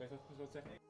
Kijk, zo te zeggen.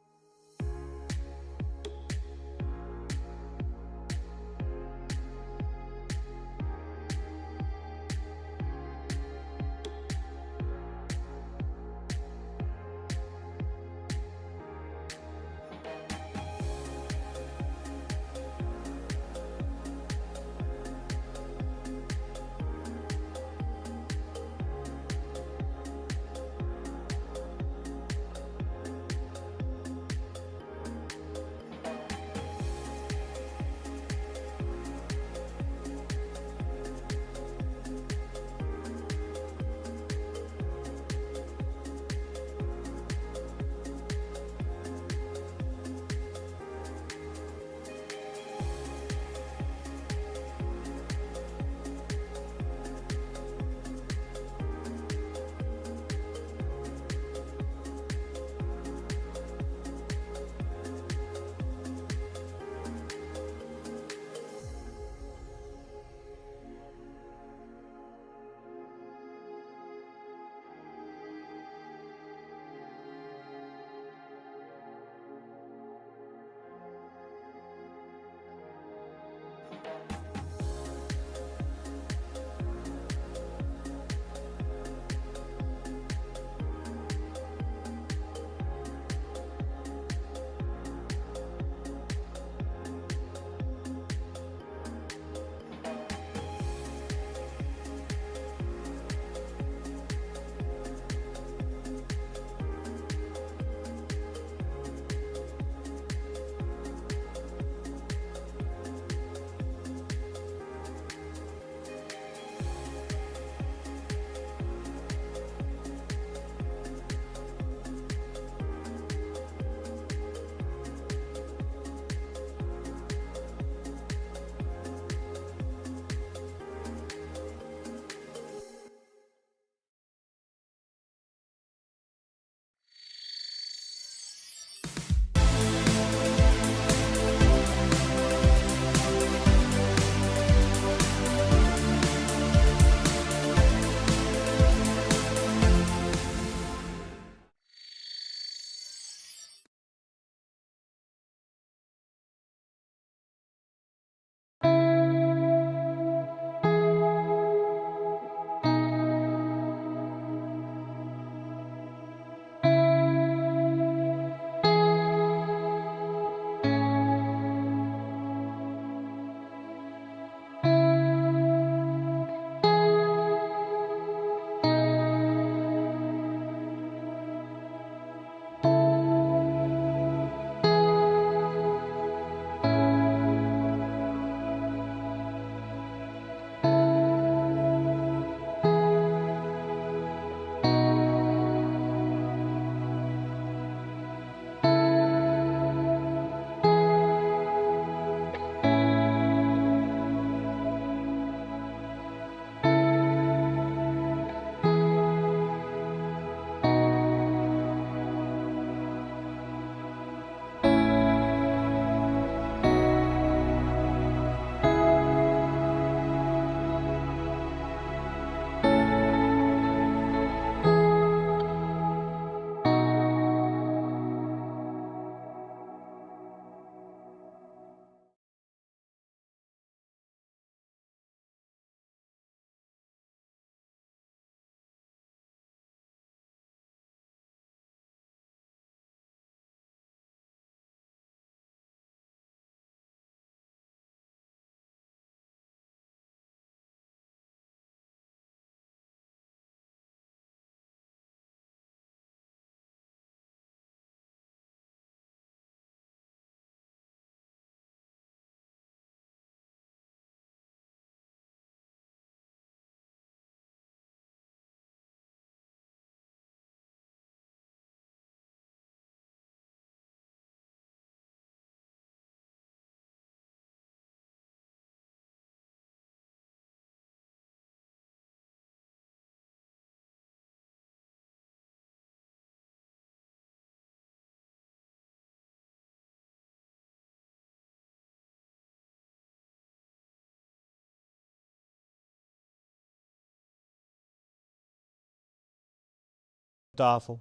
Tafel.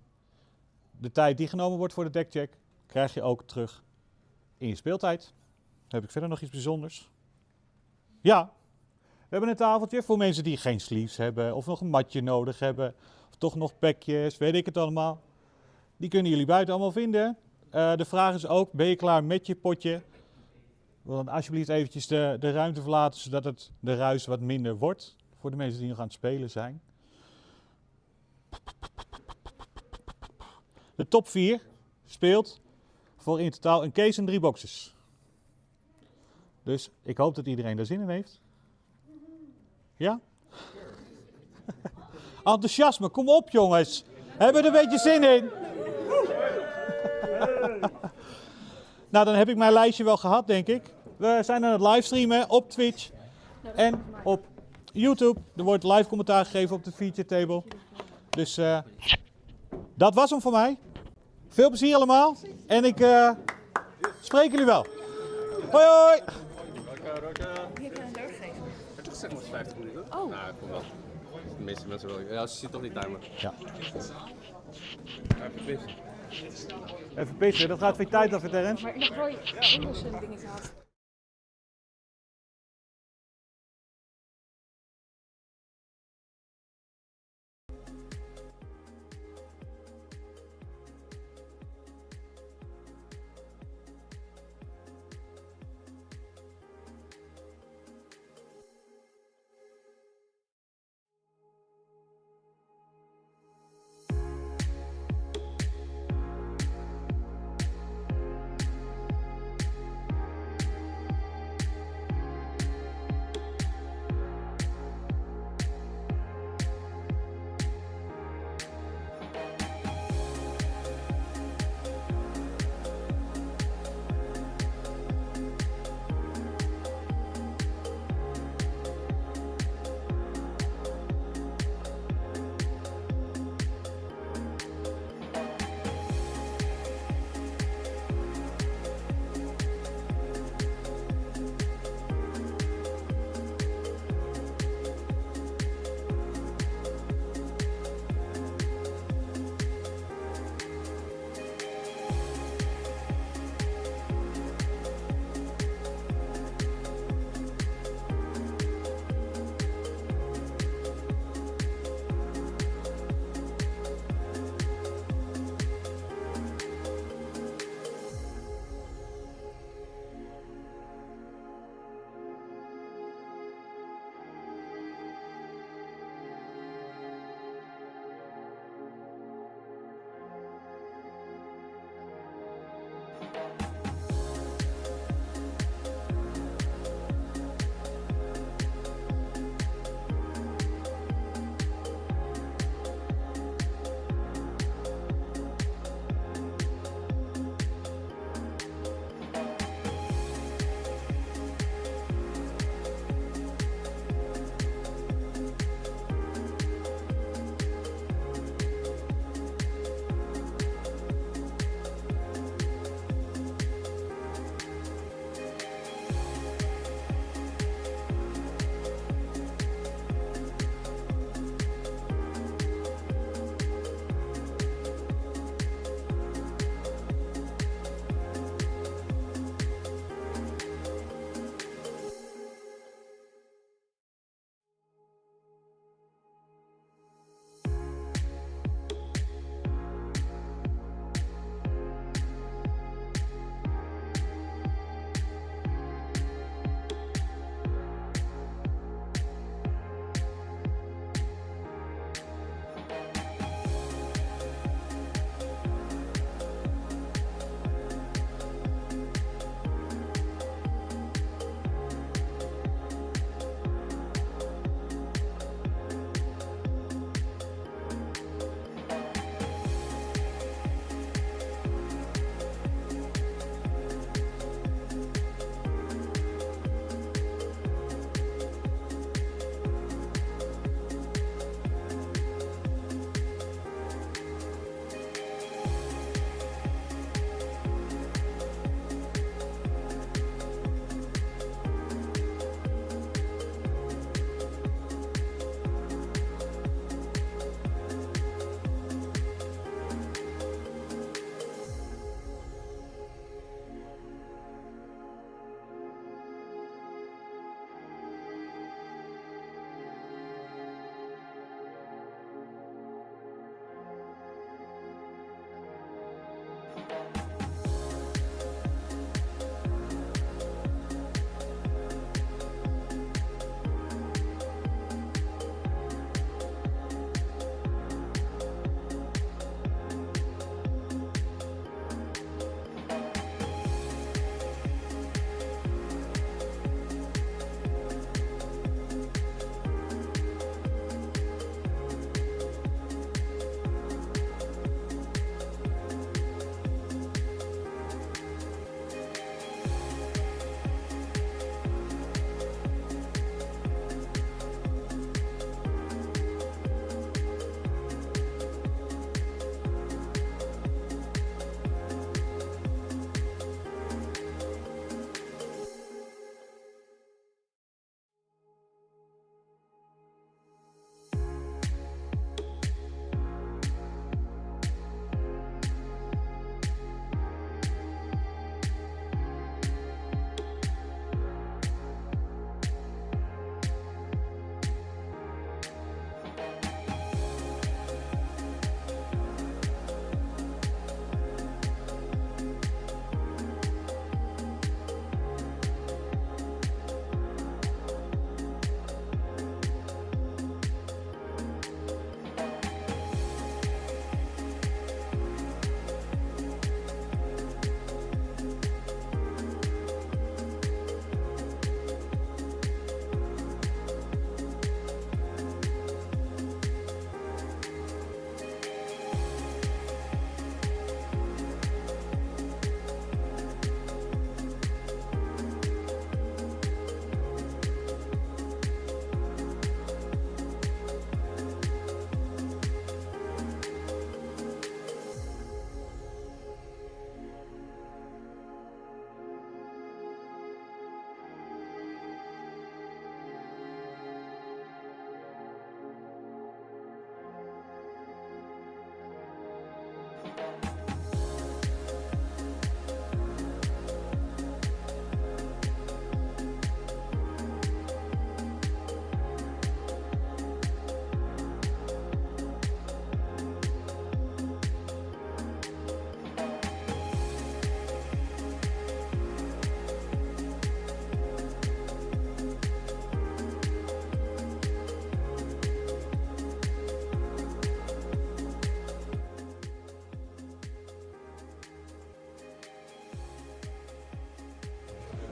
de tijd die genomen wordt voor de deckcheck, krijg je ook terug in je speeltijd. Heb ik verder nog iets bijzonders? Ja, we hebben een tafeltje voor mensen die geen sleeves hebben of nog een matje nodig hebben. Of toch nog pekjes, weet ik het allemaal. Die kunnen jullie buiten allemaal vinden. De vraag is ook, ben je klaar met je potje? Wil dan alsjeblieft eventjes de ruimte verlaten, zodat de ruis wat minder wordt. Voor de mensen die nog aan het spelen zijn. De top 4 speelt voor in totaal een case en 3 boxes. Dus ik hoop dat iedereen daar zin in heeft. Ja? Enthousiasme, kom op jongens. Hebben we er een beetje zin in? Nou, dan heb ik mijn lijstje wel gehad, denk ik. We zijn aan het livestreamen op Twitch en op YouTube. Er wordt live commentaar gegeven op de feature table. Dus dat was hem voor mij. Veel plezier allemaal. En ik spreek jullie wel. Hoi hoi! Wie heb jij een doorgegeven? Toch zeg maar 50 minuten? Oh. Nou, kom wel. De meeste mensen wel. Ja, ze ziet toch niet timer. Ja. Even pissen. Even pissen, dat gaat weer tijd af, Terrence. Maar ik nog wel Engelse dingetje had.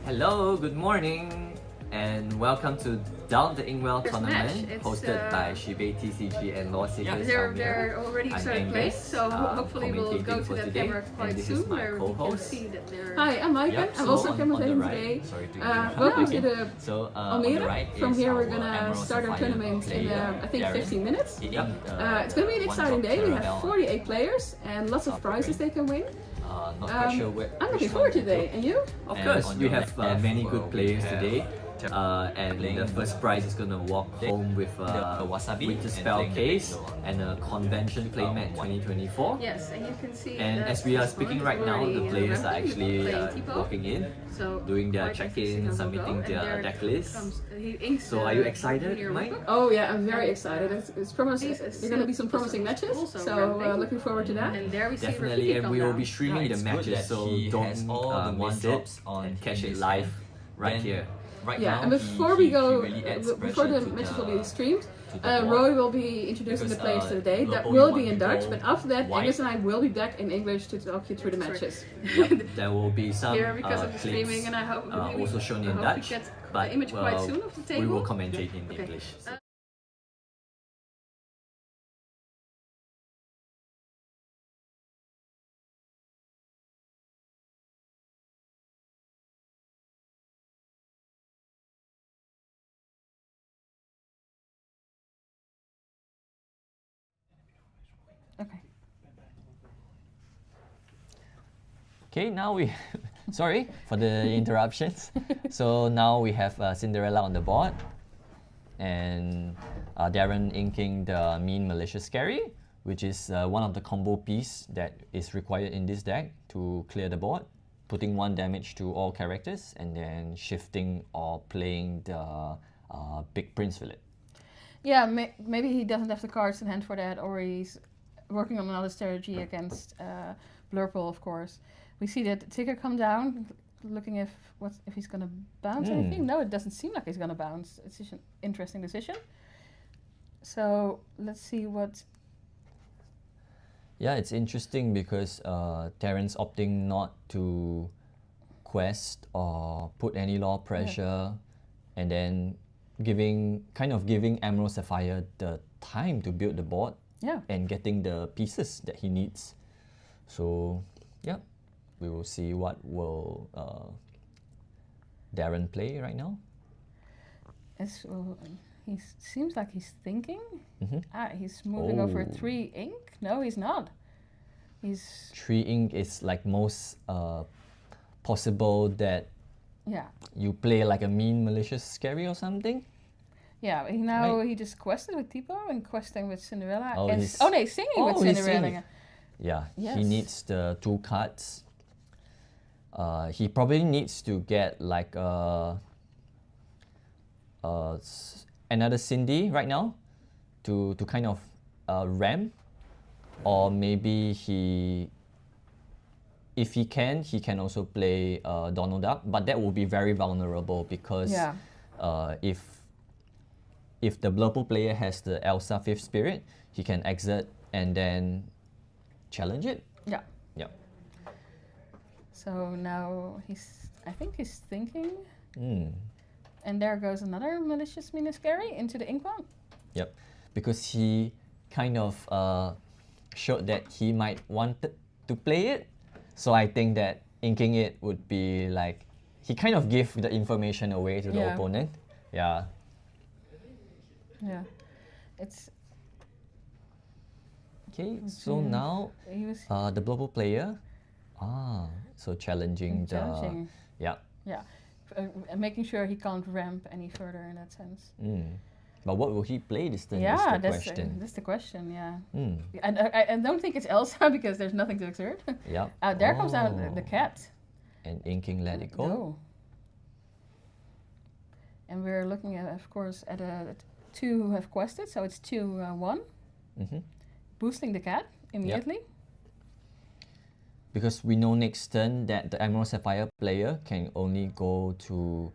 Hello, good morning, and welcome to Down the Ingwell First tournament match. It's, hosted by Shibe TCG and Law Seekers. They're already I'm started play, Angus, so hopefully we'll go commentating to for that today, camera and quite this soon is my where we can co-host. see that they're... Hi, I'm Maaike. Yep, I'm so also on the commentating right, today. sorry to interrupt. Welcome to the So on the Almere. right From is here we're our gonna Emerald start our Sapphire tournament in player, I think Darren. 15 minutes. Yep, It's gonna be an one exciting drop day. We Terra have Bell. 48 players and lots of prizes they can win. Not quite sure where. I'm looking forward to today. And you? Of course, we have many good players today. And the first prize is gonna walk home with a Wasabi Winter Spell case and a Convention Playmat 2024. Yes, and you can see And that as we are this speaking one right is now, the already players are ramping, actually playing Tipo. walking in, So doing their quite check-in, interesting submitting how we'll go. their And deck there list. comes- he inks So the are you excited, junior Mike? rulebook. Oh yeah, I'm very excited. It's promising. These are There are gonna be some promising matches, also so ramping. looking forward to that. And there we see Definitely, Rafiki and come we will down. be streaming the it's good matches, that so he don't has all the miss it one-drops on and catch it his live end. right Then here. Right Yeah, now, and before we go, really adds before the pressure to matches the- will be streamed, to the board. Roy will be introducing the Because, players today. That Lopo, will you be in want to Dutch, go but after that, white. Angus and I will be back in English to talk you through the matches. There will be some Here because of the clips streaming, and I hope we- also shown I in hope we Dutch, get but the image quite well, soon of the we will table. commentate in Okay. English. Okay. Okay, now we, sorry for the interruptions. So now we have Cinderella on the board, and Darren inking the Mean Malicious Scary, which is one of the combo piece that is required in this deck to clear the board, putting 1 damage to all characters, and then shifting or playing the Big Prince Fillet. Yeah, maybe he doesn't have the cards in hand for that, or he's working on another strategy against Blurple, of course. We see that Tigger come down, looking if he's gonna bounce anything. No, it doesn't seem like he's gonna bounce. It's just an interesting decision. So let's see what. Yeah, it's interesting because Terrence opting not to quest or put any law pressure, and then giving Emerald Sapphire the time to build the board and getting the pieces that he needs. So yeah, we will see what will Darren play right now. He seems like he's thinking. He's moving over 3 ink. No, he's not. He's 3 ink is like most possible that you play like a Mean Malicious Scary or something. Yeah, he just quested with Tipo and questing with Cinderella. Oh, and he's- no, singing with he's Cinderella. singing. Yeah, Yes. he needs the 2 cards. He probably needs to get like another Cindy right now to kind of ramp, or maybe if he can also play Donald Duck, but that will be very vulnerable because if the Blurple player has the Elsa 5th Spirit, he can exit and then challenge it. Yeah. Yeah. So now I think he's thinking. Mm. And there goes another Malicious Scary into the Inkwell. Yep. Because he kind of showed that he might want to play it. So I think that inking it would be like, he kind of gave the information away to the opponent. Yeah. Yeah. It's... Okay, so now the Blurple player, so challenging challenging. Yeah. Yeah. Making sure he can't ramp any further in that sense. But what will he play this turn? Yeah, is the question. that's the question, yeah. Mm. And I don't think it's Elsa because there's nothing to exert. Yeah. There comes out the cat. And inking Let It Go. Go. And we're looking at, of course, at 2 who have quested, so it's 2-1. Boosting the cat immediately. Yep. Because we know next turn that the Emerald Sapphire player can only go to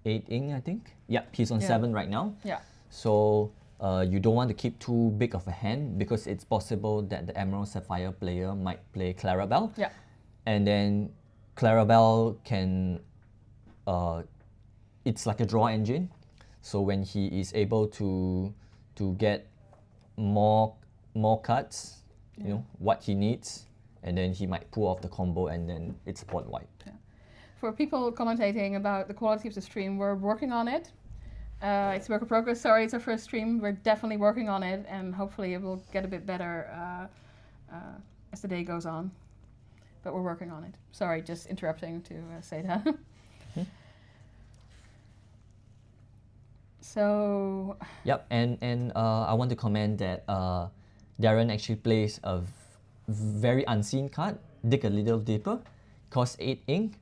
8 ink, I think. Yeah, he's on 7 right now. Yeah. So you don't want to keep too big of a hand because it's possible that the Emerald Sapphire player might play Clarabelle. Yeah. And then Clarabelle can, it's like a draw engine. So when he is able to get more cards, you know, what he needs, and then he might pull off the combo and then it's board wipe. Yeah. For people commentating about the quality of the stream, we're working on it. It's work in progress. Sorry, it's our first stream. We're definitely working on it, and hopefully it will get a bit better as the day goes on. But we're working on it. Sorry, just interrupting to say that. So. Yep, and I want to comment that Darren actually plays a very unseen card, Dig a Little Deeper, costs 8 ink.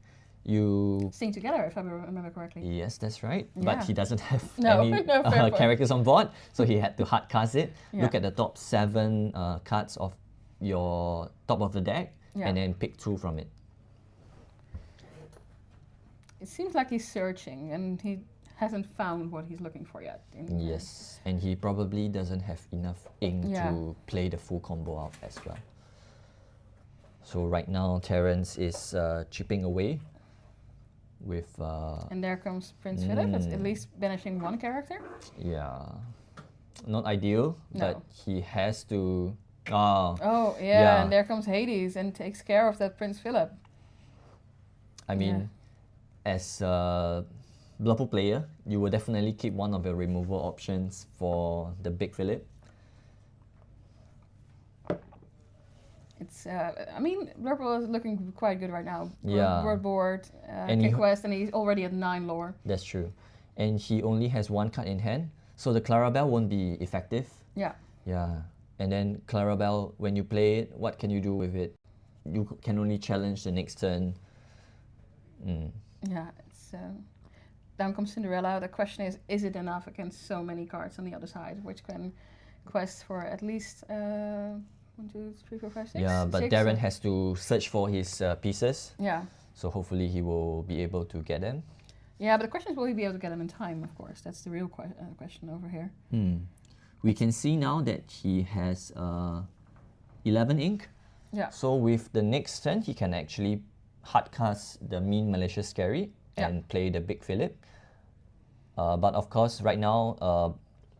You Sing together, if I remember correctly. Yes, that's right. Yeah. But he doesn't have No, any no, fair point. characters on board, so he had to hard cast it. Yeah. Look at the top 7 cards of your top of the deck, Yeah. and then pick 2 from it. It seems like he's searching, and he hasn't found what he's looking for yet. Yes, and he probably doesn't have enough ink Yeah. to play the full combo out as well. So right now, Terrence is chipping away with... And there comes Prince Philip, that's at least banishing one character. yeah, not ideal, No. but he has to... Oh, yeah, Yeah. and there comes Hades and takes care of that Prince Philip. I mean, as a Blurple player, you will definitely keep one of your removal options for the Big Philip. It's, I mean, Blurple is looking quite good right now. Yeah. Word board, And King you- Quest, and he's already at 9 lore. That's true. And he only has 1 card in hand, so the Clarabelle won't be effective. Yeah. Yeah. And then Clarabelle, when you play it, what can you do with it? You can only challenge the next turn. Yeah, it's down comes Cinderella. The question is it enough against so many cards on the other side, which can quest for at least 1, 2, 3, 4, 5, 6. Yeah, but 6, Darren so- has to search for his pieces, Yeah, so hopefully he will be able to get them. yeah, but the question is, will he be able to get them in time? Of course, that's the real question over here. We can see now that he has 11 ink. Yeah, So with the next turn, he can actually hardcast the Mean Malicious Scary and play the Big Philip. But of course, right now,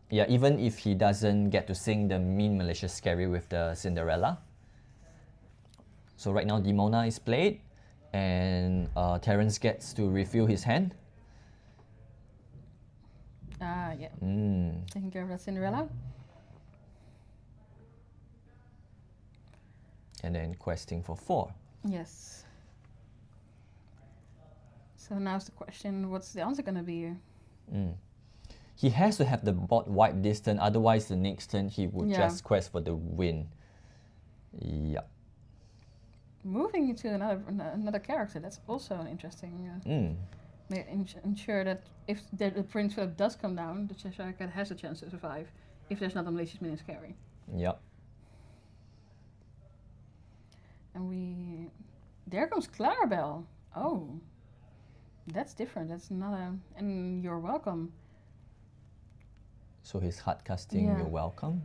yeah, even if he doesn't get to sing the Mean Malicious Scary with the Cinderella. So right now, Demona is played, and Terrence gets to refill his hand. yeah, taking care of that Cinderella. And then questing for 4. Yes. So now's the question, what's the answer going to be? He has to have the board wipe this turn, otherwise the next turn he would Yeah. just quest for the win. Yeah. Moving to another character, that's also an interesting... may ensure that if the Prince Philip does come down, the Cheshire Cat has a chance to survive if there's not a malicious minion scary. Yep. And there comes Clarabelle. Oh, that's different. That's not a, and you're welcome. So he's hard casting Yeah. You're Welcome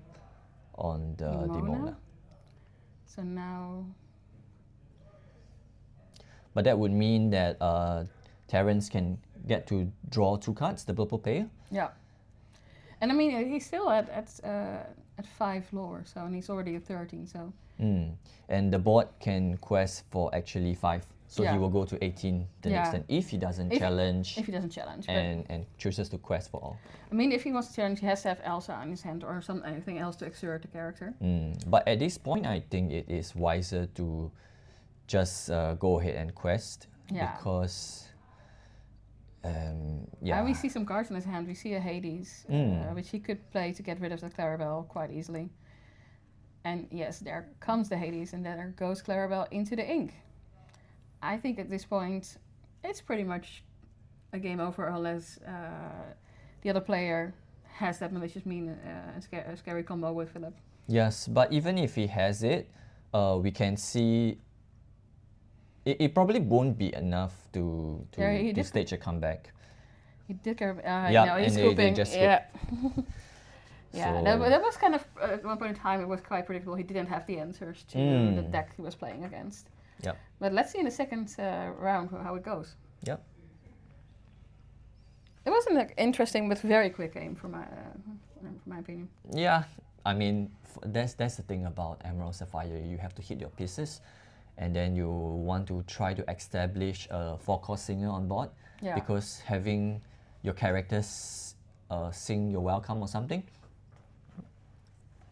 on the Demona. Demona. So now, But that would mean that Terrence can get to draw 2 cards, the purple player. yeah. And I mean, he's still at 5 lore, so, and he's already at 13, so. And the board can quest for actually 5. So Yeah. he will go to 18 the next Yeah. turn if he doesn't If- challenge If he doesn't challenge. But, and chooses to quest for all. I mean, if he wants to challenge, he has to have Elsa on his hand or anything else to exert the character. But at this point, I think it is wiser to just go ahead and quest. Yeah. Because, And yeah. we see some cards in his hand. We see a Hades, which he could play to get rid of the Clarabelle quite easily. And yes, there comes the Hades, and there goes Clarabelle into the ink. I think at this point, it's pretty much a game over unless the other player has that malicious mean scary combo with Philip. Yes, but even if he has it, we can see it probably won't be enough to Yeah, he did- stage a comeback. He did care. Yeah, Yeah, he's and they scooping. just scoop. Yeah. Yeah, So- that was kind of, at one point in time, it was quite predictable. He didn't have the answers to the deck he was playing against. Yep. But let's see in the second round how it goes. Yep. It was an interesting but very quick game for my opinion. Yeah, I mean, that's the thing about Emerald Sapphire. You have to hit your pieces, and then you want to try to establish a 4-chord singer on board. Yeah. Because having your characters sing your welcome or something,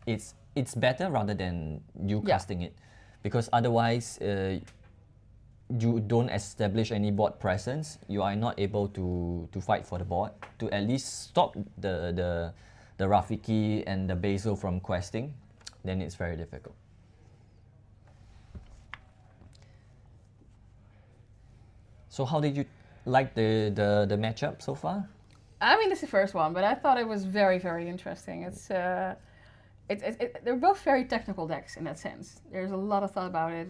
it's better rather than you casting it, because otherwise you don't establish any board presence. You are not able to fight for the board to at least stop the Rafiki and the Basil from questing. Then it's very difficult. So how did you like the matchup so far? I mean, this is the first one, but I thought it was very, very interesting. They're both very technical decks in that sense. There's a lot of thought about it,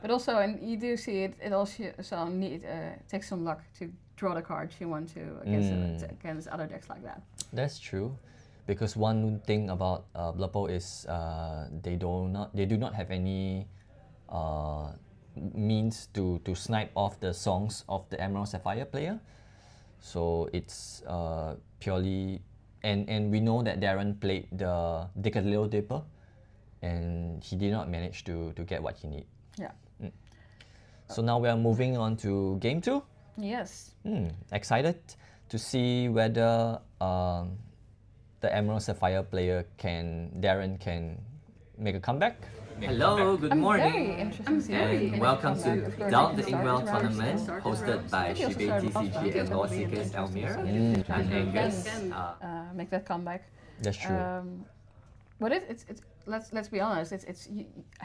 but also, and you do see it. It also takes some luck to draw the cards you want to against other decks like that. That's true, because one thing about Blood Bowl is they do not have any means to snipe off the songs of the Emerald Sapphire player. So it's purely, and we know that Darren played the Dickadillo Dipper, and he did not manage to get what he need. Yeah. So now we are moving on to game 2. Yes. Excited to see whether the Emerald Sapphire player Darren can make a comeback. Hello, good morning. Very interested. And welcome to Doubt the Inkwell tournament hosted by Shibe TCG and Lord Seekers Almere. I'm Angus. Make that comeback. That's true. But it's let's be honest.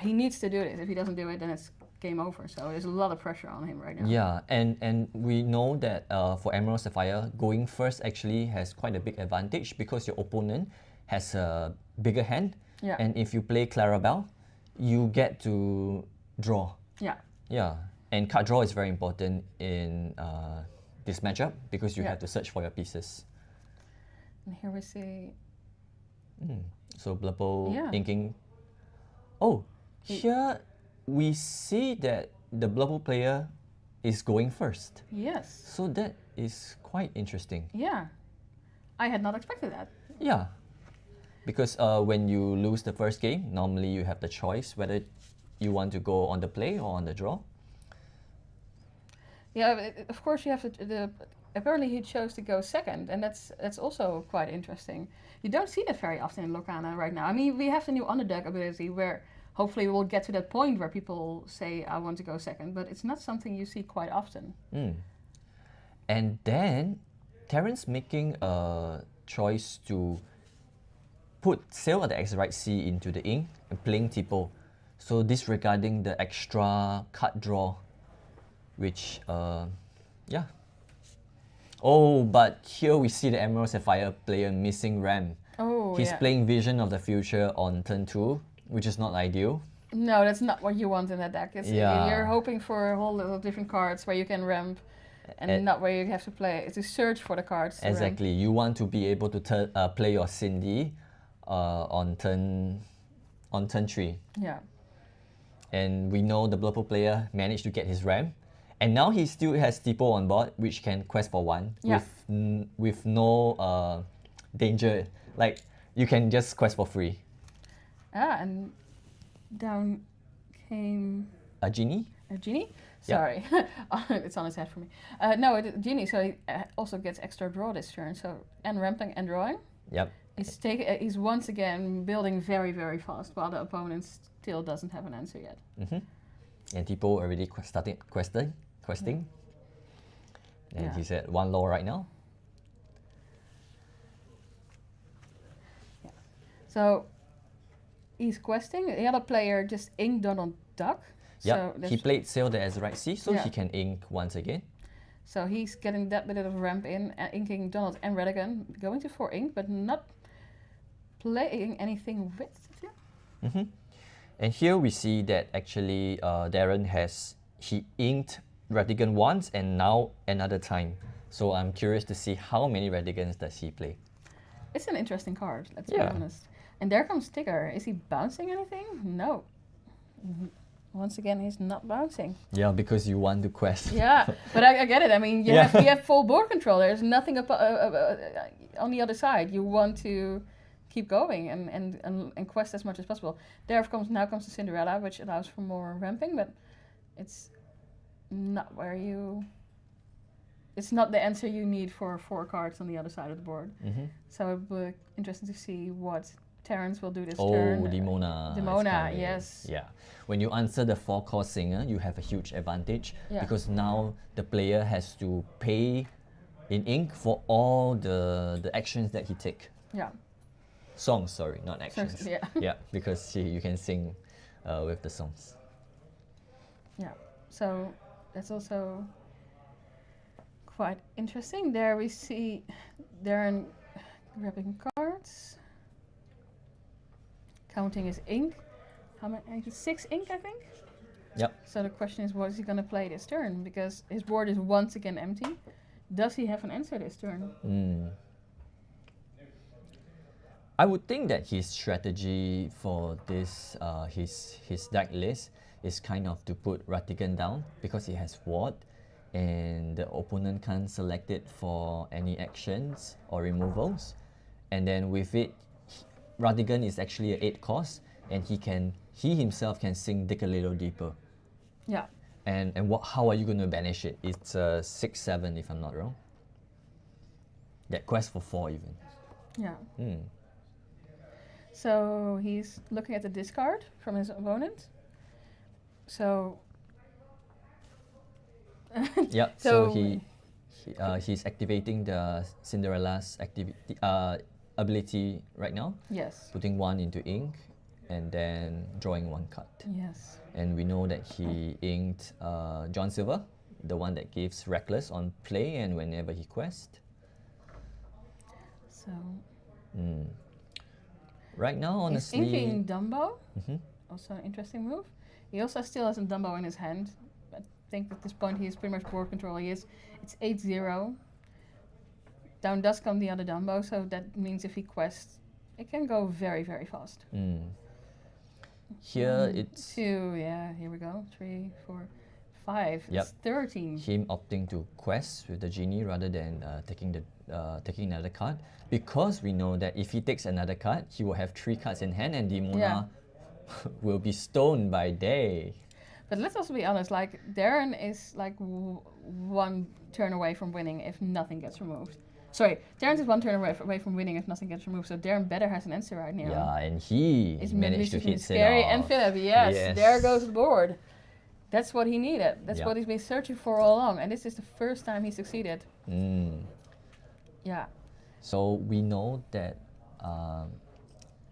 He needs to do it. If he doesn't do it, then it's game over. So there's a lot of pressure on him right now. Yeah, and we know that for Emerald Sapphire, going first actually has quite a big advantage because your opponent has a bigger hand. Yeah. And if you play Clarabelle, you get to draw. Yeah. Yeah, and card draw is very important in this matchup because you have to search for your pieces. And here we see. So Blood Bowl inking. Oh, here we see that the Blood Bowl player is going first. Yes. So that is quite interesting. Yeah. I had not expected that. Yeah. Because when you lose the first game, normally you have the choice whether you want to go on the play or on the draw. Yeah, of course you have to. Apparently he chose to go second, and that's also quite interesting. You don't see that very often in Lorcana right now. I mean, we have the new underdog ability where hopefully we'll get to that point where people say, I want to go second, but it's not something you see quite often. And then Terrence making a choice to put Sail at the X right C into the ink and playing Tipo. So disregarding the extra card draw, which, yeah. Oh, but here we see the Emerald Sapphire player missing Ram. Oh, He's playing Vision of the Future on turn 2, which is not ideal. No, that's not what you want in that deck. You're hoping for a whole lot of different cards where you can ramp, and not where you have to play. It's to search for the cards. Exactly. You want to be able to play your Cindy on turn 3. Yeah. And we know the Blood Bowl player managed to get his Ram. And now he still has Tipo on board, which can quest for 1 with no danger. Like, you can just quest for free. And down came... A Genie? A Genie? Sorry. It's on his head for me. No, Genie, so he also gets extra draw this turn. So, and ramping and drawing. Yep. He's once again building very, very fast, while the opponent still doesn't have an answer yet. And Tipo already started questing. And he's at 1 low right now. Yeah. So he's questing. The other player just inked Donald Duck. Yeah, so he played Sail the Azurite Sea, so he can ink once again. So he's getting that bit of ramp in, inking Donald and Redigan, going to 4 ink, but not playing anything with it. And here we see that actually Darren he inked Redigan once and now another time. So I'm curious to see how many Redigans does he play. It's an interesting card, let's be honest. And there comes Tigger. Is he bouncing anything? No. once again, he's not bouncing. Yeah, because you want to quest. Yeah, but I get it. I mean, you Yeah. have full board control. There's nothing on the other side. You want to keep going and quest as much as possible. There, of course, now comes the Cinderella, which allows for more ramping, but it's not where you. It's not the answer you need for 4 cards on the other side of the board. Mm-hmm. So it'll be interesting to see what Terrence will do this Oh, turn. Demona. is Demona, coming. yes. Yeah. When you answer the 4-cost singer, you have a huge advantage Yeah. because now the player has to pay in ink for all the actions that he take. Yeah. Songs, sorry, not actions. yeah. Yeah, because you can sing with the songs. Yeah. So that's also quite interesting. There we see Darren grabbing cards, counting his ink. How many? 6 ink, I think. Yep. So the question is, what is he going to play this turn? Because his board is once again empty. Does he have an answer this turn? I would think that his strategy for this, his deck list is kind of to put Ratigan down because he has ward and the opponent can't select it for any actions or removals. And then with it, Ratigan is actually an 8 cost and he himself can sing Dig a Little Deeper. Yeah. And how are you going to banish it? It's 6/7 if I'm not wrong. That quest for 4 even. Yeah. So he's looking at the discard from his opponent. So. Yep. So he's activating the Cinderella's ability right now. Yes. Putting 1 into ink, and then drawing 1 card. Yes. And we know that he inked John Silver, the one that gives Reckless on play and whenever he quests. So. Right now, honestly. He's inking Dumbo. Mhm. Also an interesting move. He also still has a Dumbo in his hand. I think at this point he is pretty much board control. It's 8-0. Down does come the other Dumbo, so that means if he quests, it can go very, very fast. Here it's 2, yeah, here we go. 3, 4, 5. Yep. It's 13. him opting to quest with the genie rather than taking another card, because we know that if he takes another card, he will have 3 cards in hand and Demona Yeah. will be stoned by day. But let's also be honest, like Darren is like 1 turn away from winning if nothing gets removed. Sorry, Darren is 1 turn away from winning if nothing gets removed. So Darren better has an answer right now. Yeah, and he It's managed to hit Scary it and off. Philip, yes, Yes. there goes the board. That's what he needed. That's Yeah. what he's been searching for all along, and this is the first time he succeeded. Yeah. So we know that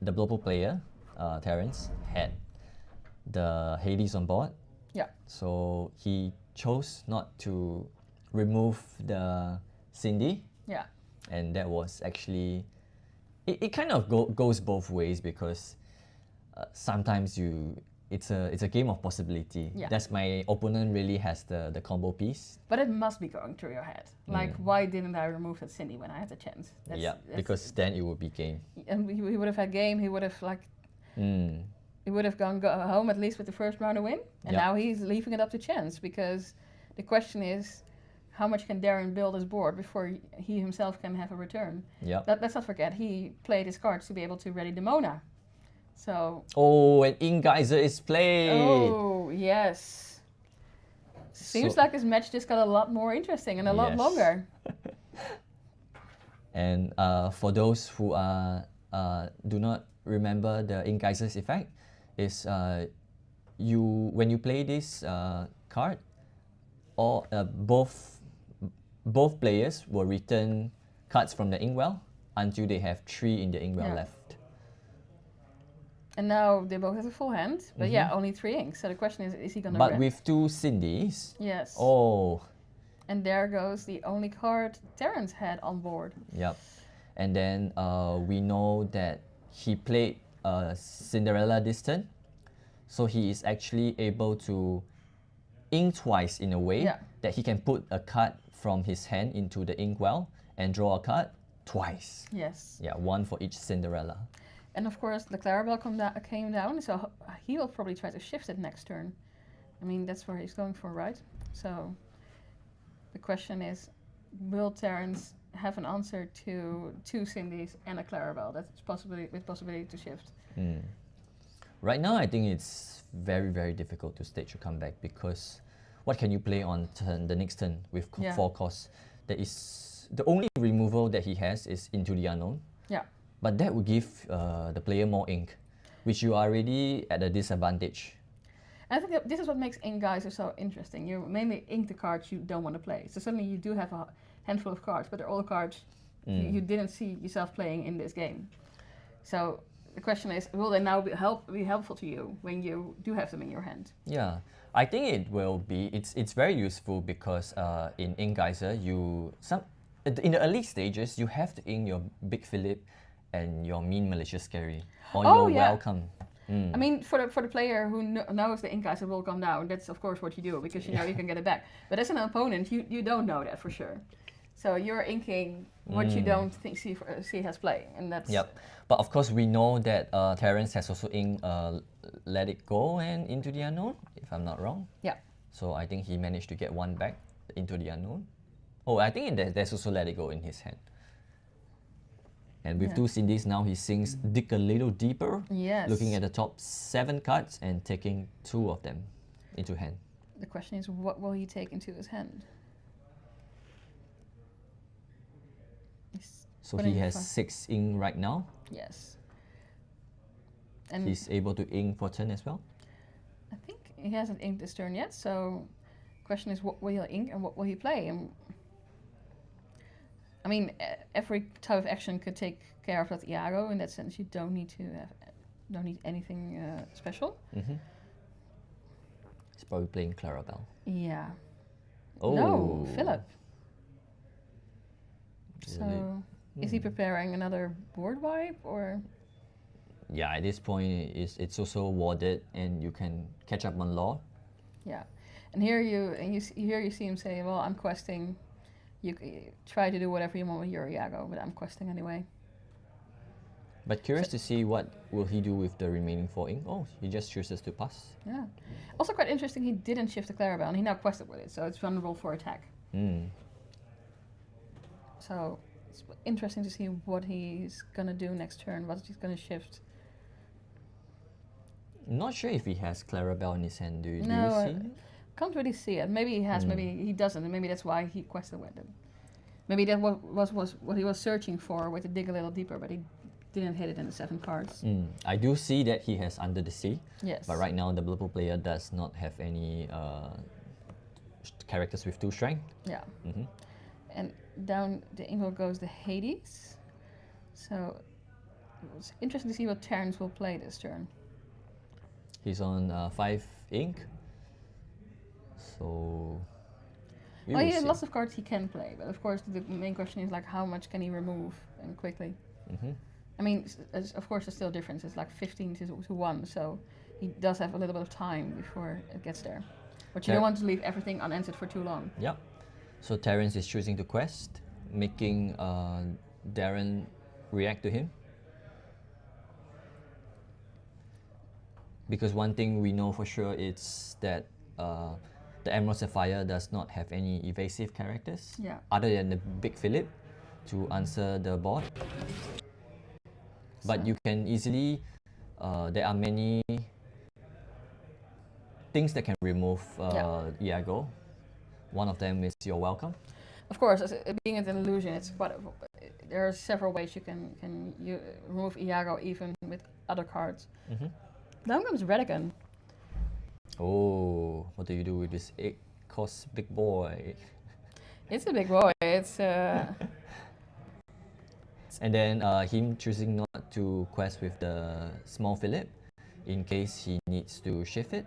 the global player, Terrence, had the Hades on board. Yeah. So he chose not to remove the Cindy. Yeah. And that was actually, it kind of goes both ways because sometimes it's a game of possibility. Yeah. That's my opponent really has the combo piece. But it must be going through your head. Like, why didn't I remove that Cindy when I had the chance? Yeah, because then it would be game. And he would have had game. He would have he would have go home at least with the first round a win. And Yeah. now he's leaving it up to chance because the question is, how much can Darren build his board before he himself can have a return? Yeah. Let's not forget, he played his cards to be able to ready Demona. So. Oh, and Ink Geyser is played. Oh, yes. Seems So- like this match just got a lot more interesting and a lot Yes. longer. And for those who do not remember the Ink Geyser's effect, is when you play this card, all both players will return cards from the inkwell until they have 3 in the inkwell Yeah. left. And now they both have a full hand, but yeah, only 3 inks. So the question is he gonna But rip? with 2 Cindy's, Yes. oh, And there goes the only card Terrence had on board. yep. And then we know that he played Cinderella this turn, so he is actually able to ink twice in a way Yeah. that he can put a card from his hand into the inkwell and draw a card twice. Yes. Yeah, 1 for each Cinderella. And of course, the Clarabelle came down, so he will probably try to shift it next turn. I mean, that's where he's going for, right? So the question is, will Terrence have an answer to two Cindy's and a Clarabelle? That's possibility to shift. Right now, I think it's very, very difficult to stage a comeback because what can you play on the next turn with 4 costs? That is the only removal that he has is Into the Unknown. Yeah. But that would give the player more ink, which you are already at a disadvantage. I think that this is what makes ink guys so interesting. You mainly ink the cards you don't want to play. So suddenly you do have a handful of cards, but they're all cards you didn't see yourself playing in this game. So the question is, will they now be helpful to you when you do have them in your hand? Yeah, I think it will be. It's very useful because in Ink Geyser, in the early stages, you have to ink your Big Philip and your Mean Malicious Scary, or you're welcome. I mean, for the player who knows the ink geyser will come down, that's of course what you do because you know you can get it back. But as an opponent, you don't know that for sure. So you're inking what you don't think see has play, and that's. Yep. But of course, we know that Terrence has also inked Let It Go and Into the Unknown, if I'm not wrong. Yeah. So I think he managed to get one back, Into the Unknown. Oh, I think there's also Let It Go in his hand. And with 2 Cindy's now, he sinks Dig a Little Deeper, looking at the top 7 cards and taking 2 of them into hand. The question is, what will he take into his hand? So he has 6 ink right now. Yes. And he's able to ink for turn as well. I think he hasn't inked this turn yet, so the question is, what will he ink and what will he play? And I mean, every type of action could take care of that Iago. In that sense, you don't need anything special. He's probably playing Clarabelle. Yeah. Oh. No, Philip. So, is he preparing another board wipe or? Yeah, at this point, it's also warded, and you can catch up on law. Yeah, and here you see him say, "Well, I'm questing. You try to do whatever you want with your Iago, but I'm questing anyway." But curious to see what will he do with the remaining 4 ink. Oh, he just chooses to pass. Yeah. Also quite interesting, he didn't shift the Clarabelle, and he now quested with it, so it's vulnerable for attack. So it's interesting to see what he's gonna do next turn, what he's gonna shift. Not sure if he has Clarabelle in his hand. Do you see it? Can't really see it. Maybe he has, maybe he doesn't, and maybe that's why he quested with it. Maybe that was what he was searching for with the Dig a Little Deeper, but he didn't hit it in the 7 cards. I do see that he has Under the Sea. Yes. But right now, the Blue player does not have any characters with 2 strength. Yeah. And down the Ingle goes the Hades. So it's interesting to see what Terrence will play this turn. He's on 5 ink. So he has lots of cards he can play, but of course the main question is like how much can he remove and quickly. I mean, of course there's still a difference. It's like 15 to 1, so he does have a little bit of time before it gets there. But you don't want to leave everything unanswered for too long. Yeah. So Terrence is choosing to quest, making Darren react to him. Because one thing we know for sure is that the Emerald Sapphire does not have any evasive characters other than the Big Philip to answer the board. But you can easily, there are many things that can remove Iago. One of them is your welcome. Of course, being an illusion, there are several ways you can remove Iago even with other cards. Down comes Redigan. Oh, what do you do with this 8-cost big boy? It's a big boy. It's. And then him choosing not to quest with the small Philip in case he needs to shift it.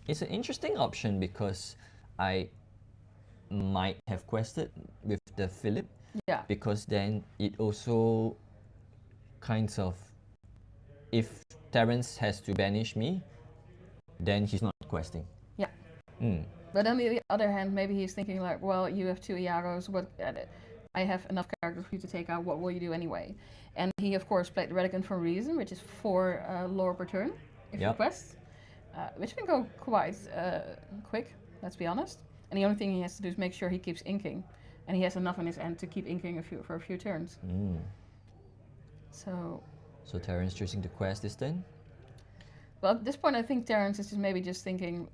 It's an interesting option because I might have quested with the Philip. Yeah. Because then it also kinds of, if Terrence has to banish me, then he's not questing. Yeah. But on the other hand, maybe he's thinking like, well, you have 2 Iagos, but I have enough characters for you to take out, what will you do anyway? And he, of course, played Redigan for a reason, which is 4 lore per turn. if Yep. requests, which can go quite quick, let's be honest. And the only thing he has to do is make sure he keeps inking, and he has enough on his end to keep inking for a few turns. So Terrence choosing to quest this turn. well, at this point, I think Terrence is just thinking,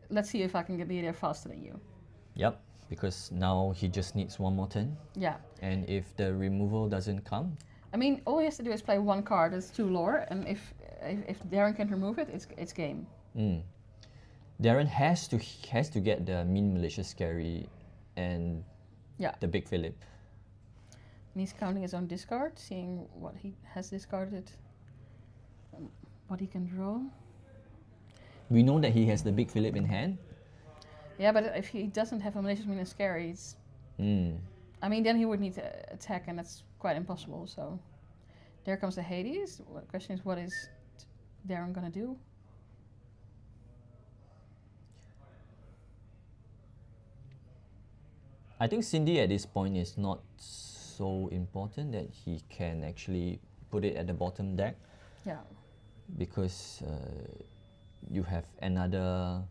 let's see if I can be there faster than you. Yep, because now he just needs one more turn. Yeah. And if the removal doesn't come, I mean, all he has to do is play one card. It's 2 lore, and if Darren can remove it, it's game. Darren has to get the Mean Malicious Scary and Yeah. the Big Philip. And he's counting his own discard, seeing what he has discarded, what he can draw. We know that he has the Big Philip in hand. Yeah, but if he doesn't have a malicious mean and scary, it's. I mean, then he would need to attack, and that's quite impossible. So, there comes the Hades. The question is, what is Darren gonna do? I think Cindy at this point is not so important that he can actually put it at the bottom deck. Yeah. Because you have another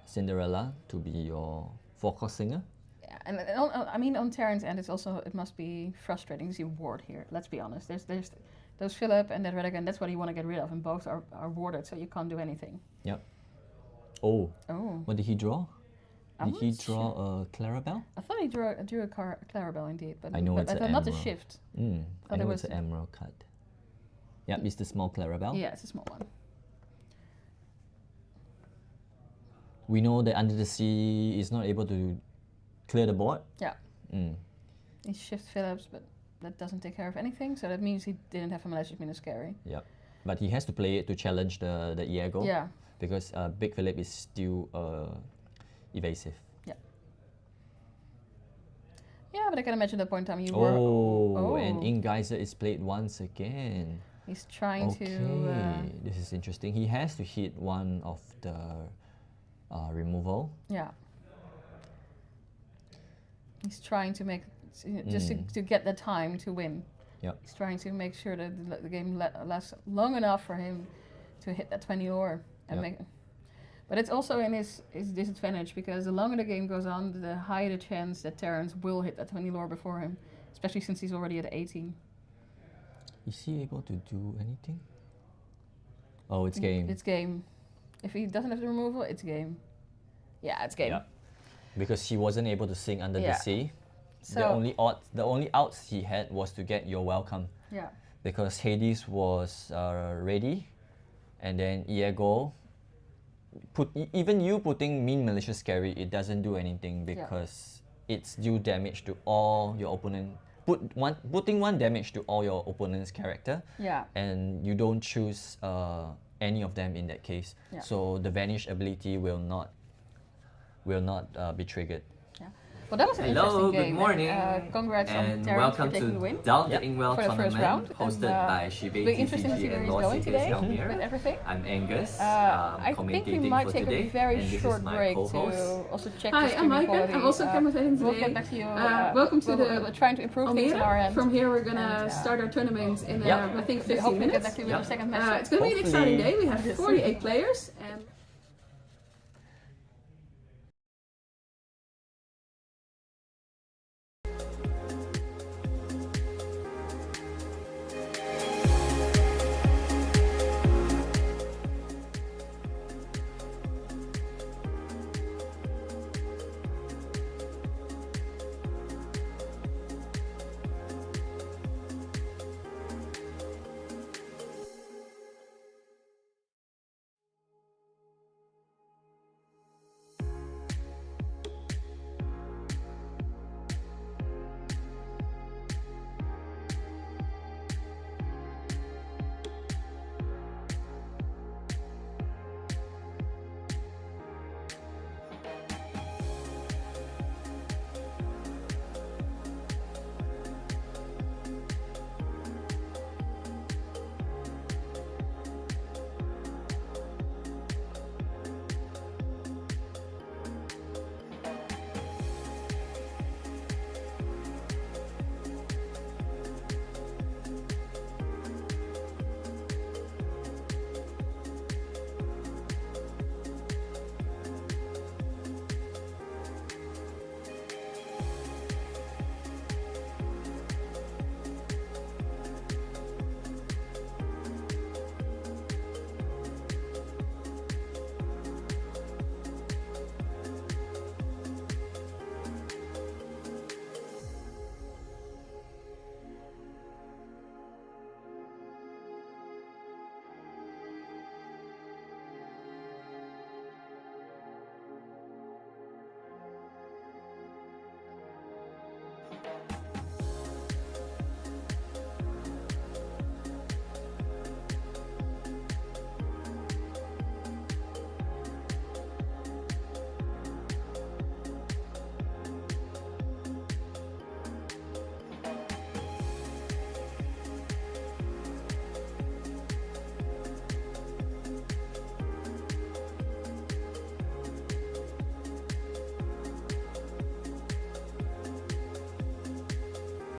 Cinderella to be your 4-cost singer. Yeah, and I mean, on Terran's end, it must be frustrating to see ward here. Let's be honest. There's those Philip and that Redigan. That's what you want to get rid of, and both are warded, so you can't do anything. Yep. Oh. Oh. What did he draw? I'm Did he not draw a Clarabelle? I thought he drew a Clarabelle indeed, but I know it's but an not the emerald. shift. I know it's an emerald card. Yep, it's the small Clarabelle. Yeah, it's a small one. We know that Under the Sea is not able to clear the board. Yeah. He shifts Phillips, but that doesn't take care of anything, so that means he didn't have a malicious mean scary. Yep. But he has to play it to challenge the Iago. Yeah. Because Big Philip is still evasive. Yeah. Yeah, but I can imagine the point in time you Oh, and Ink Geyser is played once again. He's trying Okay, to. this is interesting. He has to hit one of the removal. Yeah. He's trying to make just to get the time to win. Yep. He's trying to make sure that the game lasts long enough for him to hit that 20 lore and make. But it's also in his disadvantage because the longer the game goes on, the higher the chance that Terrence will hit that 20 lore before him, especially since he's already at 18. Is he able to do anything? Oh, it's game. It's game. If he doesn't have the removal, it's game. Yeah, it's game. Yeah. Because he wasn't able to sing Under the Sea. So The only outs he had was to get You're Welcome. Yeah. Because Hades was ready, and then Iago. Even you putting Mean Malicious Scary, it doesn't do anything because it's due damage to all your opponent. Putting 1 damage to all your opponent's character. Yeah. And you don't choose any of them in that case. Yeah. So the Vanish ability will not be triggered. Yeah. Well, that was an Hello, interesting game. good morning, Congrats on and Terrence welcome for taking the to win. Down the Yep. Ingwell For the first round, tournament hosted and, by Shibe Very interesting to see TCG where and he's North going Cities today Almere. with everything. I'm Angus. I think we commentating might for take today, a very and this short is my break co-host. to also check Hi, the I'm streaming Maaike. quality. I'm also commentating We'll today. get back to you. Welcome to we're trying to improve things on our Almere. end. From here, we're gonna And, start our tournament in Yep. I think 15 Hopefully get minutes. back to you with the second match. It's gonna be an exciting day. We have 48 players and.